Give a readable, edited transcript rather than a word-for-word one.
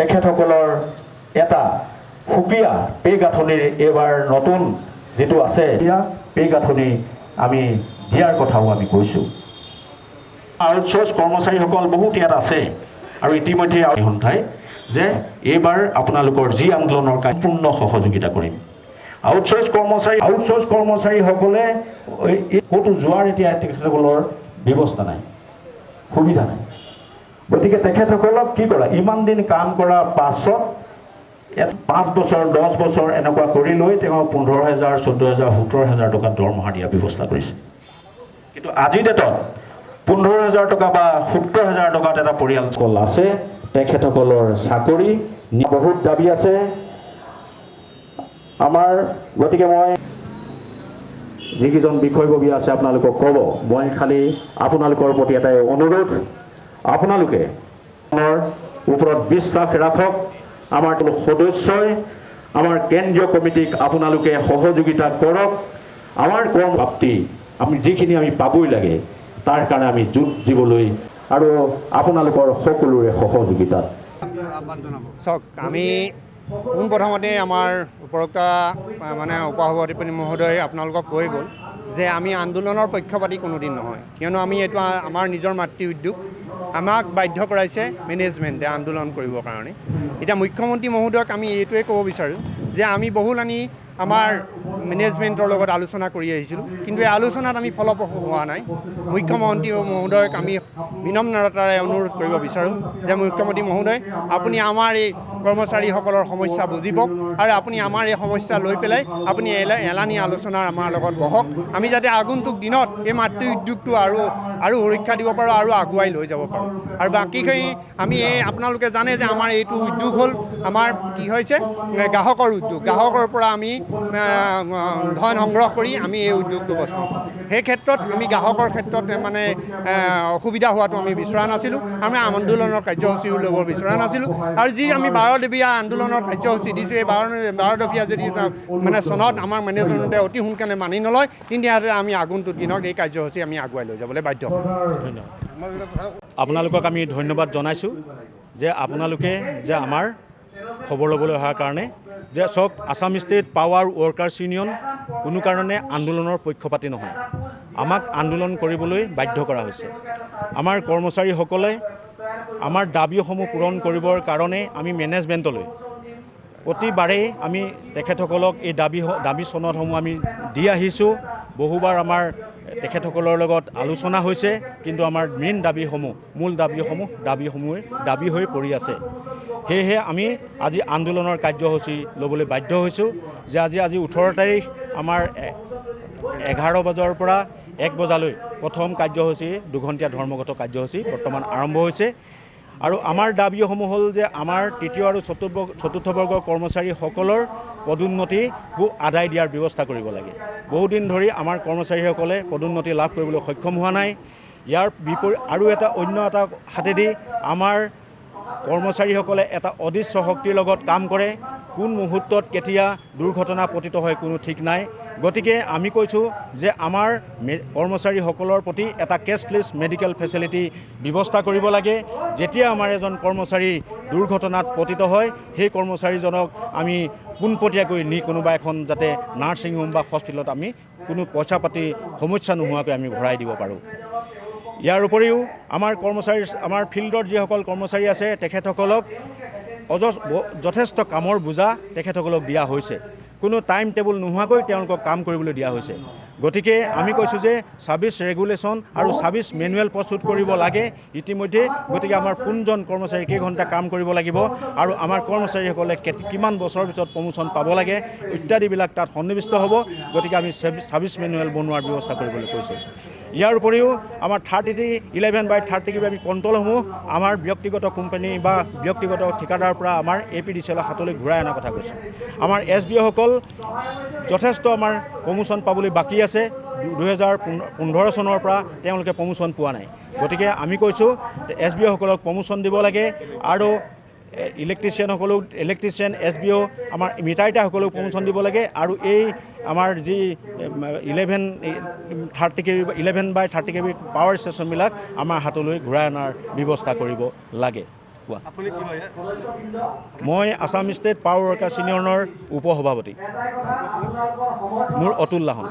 তেখেতসকলৰ এটা সুকীয়া পে গাঁথনিৰ এইবাৰ নতুন যেটো আছে পে গাঁথনি আমি দিয়াৰ কথাও আমি কৈছোঁ। আউটসোৰ্স কৰ্মচাৰীসকল বহুত ইয়াত আছে আৰু ইতিমধ্যে সন্থাই যে এইবাৰ আপোনালোকৰ যি আন্দোলনৰ সম্পূৰ্ণ সহযোগিতা কৰিম। আউটসোৰ্স কৰ্মচাৰীসকলে ক'তো যোৱাৰ এতিয়া তেখেতসকলৰ ব্যৱস্থা নাই, সুবিধা নাই। গতিকে তেখেতসকলক কি কৰা, ইমান দিন কাম কৰাৰ পাছত 5 বছৰ 10 বছৰ এনেকুৱা কৰি লৈ তেওঁ 15,000 14,000 17,000 টকা দৰমহা দিয়াৰ ব্যৱস্থা কৰিছে। কিন্তু আজিৰ ডেটত 15,000 টকা বা 17,000 টকাত এটা পৰিয়াল আছে। তেখেতসকলৰ চাকৰি বহুত দাবী আছে আমাৰ। গতিকে মই যিকেইজন বিষয়ববী আছে আপোনালোকক ক'ব, মই খালি আপোনালোকৰ প্ৰতি এটাই অনুৰোধ, আপোনালোকে ওপৰত বিশ্বাস ৰাখক। আমাৰ সদস্যই আমাৰ কেন্দ্ৰীয় কমিটিক আপোনালোকে সহযোগিতা কৰক। আমাৰ কৰ্মপ্ৰাপ্তি আমি যিখিনি আমি পাবই লাগে তাৰ কাৰণে আমি যুঁজ দিবলৈ আৰু আপোনালোকৰ সকলোৰে সহযোগিতাত। চাওক, আমি পোনপ্ৰথমতে আমাৰ উপৰোক্ত মানে উপসভাপতি মহোদয় আপোনালোকক কৈ গ'ল যে আমি আন্দোলনৰ পক্ষপাতি কোনোদিন নহয়, কিয়নো আমি এইটো আমাৰ নিজৰ মাতৃ উদ্যোগ। আমাক বাধ্য কৰাইছে মেনেজমেণ্টে আন্দোলন কৰিবৰ কাৰণে। এতিয়া মুখ্যমন্ত্ৰী মহোদয়ক আমি এইটোৱে ক'ব বিচাৰোঁ যে আমি বহুল আমাৰ মেনেজমেণ্টৰ লগত আলোচনা কৰি আহিছিলোঁ, কিন্তু এই আলোচনাত আমি ফলপ্ৰসূ হোৱা নাই। মুখ্যমন্ত্ৰী মহোদয়ক আমি বিনম্ৰতাৰে অনুৰোধ কৰিব বিচাৰোঁ যে মুখ্যমন্ত্ৰী মহোদয়, আপুনি আমাৰ এই কৰ্মচাৰীসকলৰ সমস্যা বুজিব আৰু আপুনি আমাৰ এই সমস্যা লৈ পেলাই আপুনি এলানি আলোচনাৰ আমাৰ লগত বহক, আমি যাতে আগন্তুক দিনত এই মাতৃ উদ্যোগটো আৰু সুৰক্ষা দিব পাৰোঁ আৰু আগুৱাই লৈ যাব পাৰোঁ। আৰু বাকীখিনি আমি আপোনালোকে জানে যে আমাৰ এইটো উদ্যোগ হ'ল আমাৰ কি হৈছে গ্ৰাহকৰ উদ্যোগ। গ্ৰাহকৰ পৰা আমি ধন সংগ্ৰহ কৰি আমি এই উদ্যোগটো বচাওঁ। সেই ক্ষেত্ৰত আমি গ্ৰাহকৰ ক্ষেত্ৰত মানে অসুবিধা হোৱাটো আমি বিচৰা নাছিলোঁ। আমি আন্দোলনৰ কাৰ্যসূচীও ল'ব বিচৰা নাছিলোঁ। আৰু যি আমি 12 দফীয়া আন্দোলনৰ কাৰ্যসূচী দিছোঁ, এই 12 দফীয়া যদি মানে চনত আমাৰ মেনেজমেণ্টে অতি সোনকালে মানি নলয়, তেতিয়াহ'লে আমি আগন্তুক দিনত এই কাৰ্যসূচী আমি আগুৱাই লৈ যাবলৈ বাধ্য হ'ম। ধন্যবাদ। আপোনালোকক আমি ধন্যবাদ জনাইছোঁ যে আপোনালোকে যে আমাৰ খবৰ ল'বলৈ অহাৰ কাৰণে। যে চাওক, Assam state power workers union কোনো কাৰণে আন্দোলনৰ পক্ষপাতি নহয়। আমাক আন্দোলন কৰিবলৈ বাধ্য কৰা হৈছে। আমাৰ কৰ্মচাৰীসকলে আমাৰ দাবীসমূহ পূৰণ কৰিবৰ কাৰণে আমি মেনেজমেণ্টলৈ প্ৰতিবাৰেই আমি তেখেতসকলক এই দাবী চনদসমূহ আমি দি আহিছোঁ। বহুবাৰ আমাৰ তেখেতসকলৰ লগত আলোচনা হৈছে, কিন্তু আমাৰ মেইন মূল দাবী হৈ পৰি আছে। সেয়েহে আমি আজি আন্দোলনৰ কাৰ্যসূচী ল'বলৈ বাধ্য হৈছোঁ যে আজি 18 তাৰিখ আমাৰ 11 বজাৰ পৰা 1 বজালৈ প্ৰথম কাৰ্যসূচী 2 ঘণ্টীয়া ধৰ্মগত কাৰ্যসূচী বৰ্তমান আৰম্ভ হৈছে। আৰু আমাৰ দাবীসমূহ হ'ল যে আমাৰ তৃতীয় আৰু চতুৰ্থ বৰ্গৰ কৰ্মচাৰীসকলৰ পদোন্নতিবোৰ আদায় দিয়াৰ ব্যৱস্থা কৰিব লাগে। বহুদিন ধৰি আমাৰ কৰ্মচাৰীসকলে পদোন্নতি লাভ কৰিবলৈ সক্ষম হোৱা নাই। ইয়াৰ বিপৰীত আৰু অন্য এটা হাতেদি আমাৰ কৰ্মচাৰীসকলে এটা অদৃশ্য শক্তিৰ লগত কাম কৰে। কোন মুহূৰ্তত কেতিয়া দুৰ্ঘটনা পতিত হয় কোনো ঠিক নাই। গতিকে আমি কৈছোঁ যে আমাৰ কৰ্মচাৰীসকলৰ প্ৰতি এটা কেছলেছ মেডিকেল ফেচিলিটি ব্যৱস্থা কৰিব লাগে। যেতিয়া আমাৰ এজন কৰ্মচাৰী দুৰ্ঘটনাত পতিত হয়, সেই কৰ্মচাৰীজনক আমি পোনপটীয়াকৈ নি কোনোবা এখন যাতে নাৰ্ছিং হোম বা হস্পিটেলত আমি কোনো পইচা পাতি সমস্যা নোহোৱাকৈ আমি ভৰাই দিব পাৰোঁ। ইয়াৰ উপৰিও আমাৰ ফিল্ডৰ যিসকল কৰ্মচাৰী আছে তেখেতসকলক যথেষ্ট কামৰ বোজা তেখেতসকলক দিয়া হৈছে। কোনো টাইম টেবুল নোহোৱাকৈ তেওঁলোকক কাম কৰিবলৈ দিয়া হৈছে। গতিকে আমি কৈছোঁ যে ছাৰ্ভিচ ৰেগুলেশ্যন আৰু ছাৰ্ভিচ মেনুৱেল প্ৰস্তুত কৰিব লাগে ইতিমধ্যে। গতিকে আমাৰ কোনজন কৰ্মচাৰী কেইঘণ্টা কাম কৰিব লাগিব আৰু আমাৰ কৰ্মচাৰীসকলে কিমান বছৰৰ পিছত প্ৰমোশ্যন পাব লাগে ইত্যাদিবিলাক তাত সন্নিৱিষ্ট হ'ব। গতিকে আমি ছাৰ্ভিচ মেনুৱেল বনোৱাৰ ব্যৱস্থা কৰিবলৈ কৈছোঁ। ইয়াৰ উপৰিও আমাৰ 11/30 আমি কণ্ট্ৰলসমূহ আমাৰ ব্যক্তিগত কোম্পানী বা ব্যক্তিগত ঠিকাদাৰৰ পৰা আমাৰ APDCL হাতলৈ ঘূৰাই অনাৰ কথা কৈছোঁ। আমাৰ SBOসকল যথেষ্ট আমাৰ প্ৰমোশ্যন পাবলৈ বাকী আছে। 2015 চনৰ পৰা তেওঁলোকে প্ৰমোশ্যন পোৱা নাই। গতিকে আমি কৈছোঁ SBOসকলক প্ৰমোশ্যন দিব লাগে আৰু ইলেক্ট্ৰিচিয়ান SBO আমাৰ মিটাৰসকলক প্ৰমোশ্যন দিব লাগে। আৰু এই আমাৰ যি 11/30 kV পাৱাৰ ষ্টেচনবিলাক আমাৰ হাতলৈ ঘূৰাই অনাৰ ব্যৱস্থা কৰিব লাগে। কোৱা মই আছাম ষ্টেট পাৱাৰ ৱৰ্কাৰ্ছ ইউনিয়নৰ উপসভাপতি মোৰ অতুল লাহন